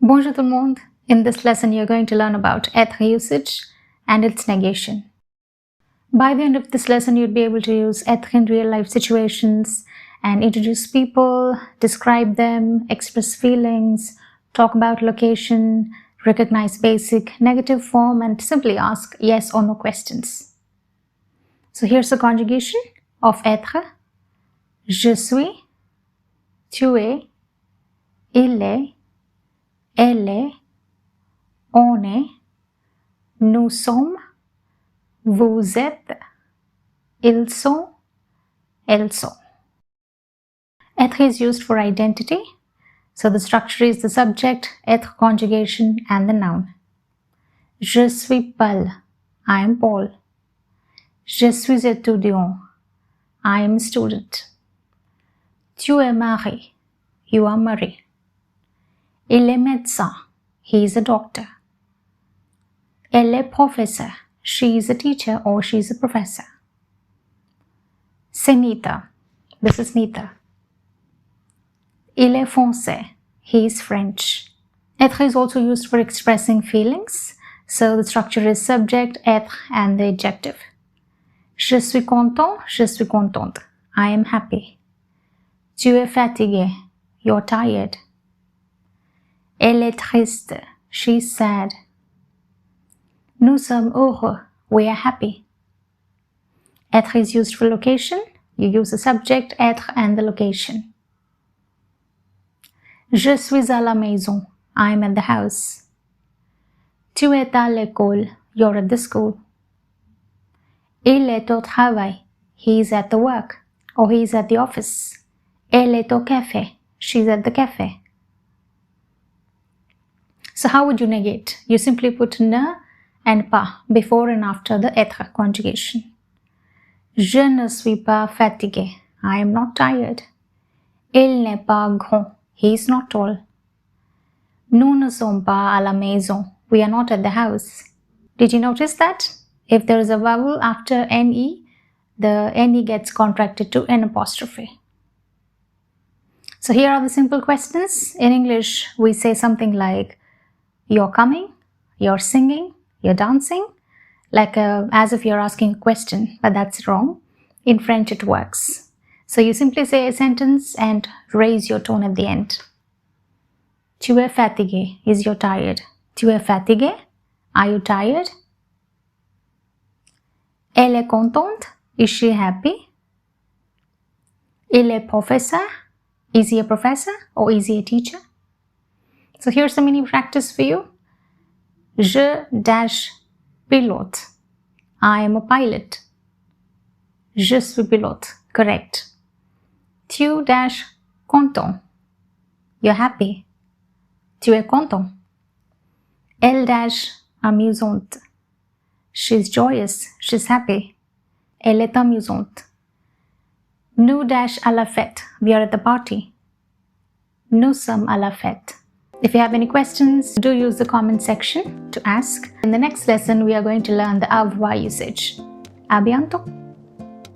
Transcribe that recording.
Bonjour tout le monde. In this lesson, you're going to learn about être usage and its negation. By the end of this lesson, you'd be able to use être in real-life situations and introduce people, describe them, express feelings, talk about location, recognize basic negative form, and simply ask yes or no questions. So here's the conjugation of être. Je suis, tu es, il est, elle est, on est, nous sommes, vous êtes, ils sont, elles sont. Être is used for identity. So the structure is the subject, être conjugation, and the noun. Je suis Paul. I am Paul. Je suis étudiant. I am a student. Tu es Marie. You are Marie. Il est médecin. He is a doctor. Elle est professeur. She is a teacher or she is a professor. C'est Nita. This is Nita. Il est français. He is French. Être is also used for expressing feelings. So the structure is subject, être, and the adjective. Je suis content. Je suis contente. I am happy. Tu es fatigué. You're tired. Elle est triste. She's sad. Nous sommes heureux. We are happy. Être is used for location. You use the subject, être, and the location. Je suis à la maison. I'm at the house. Tu es à l'école. You're at the school. Il est au travail. He is at the work. Or he is at the office. Elle est au café. She's at the cafe. So how would you negate? You simply put ne and pas before and after the être conjugation. Je ne suis pas fatigué. I am not tired. Il n'est pas grand. He is not tall. Nous ne sommes pas à la maison. We are not at the house. Did you notice that? If there is a vowel after ne, the ne gets contracted to an apostrophe. So here are the simple questions. In English, we say something like, you're coming, you're singing, you're dancing, like as if you're asking a question, but that's wrong. In French, it works. So you simply say a sentence and raise your tone at the end. Tu es fatigué is you're tired. Tu es fatigué? Are you tired? Elle est contente? Is she happy? Il est professeur? Is he a professor or is he a teacher? So here's the mini practice for you. Je dash pilote. I am a pilot. Je suis pilote. Correct. Tu dash content. You're happy. Tu es content. Elle dash amusante. She's joyous. She's happy. Elle est amusante. Nous dash à la fête. We are at the party. Nous sommes à la fête. If you have any questions, do use the comment section to ask. In the next lesson, we are going to learn the avoir usage. À bientôt!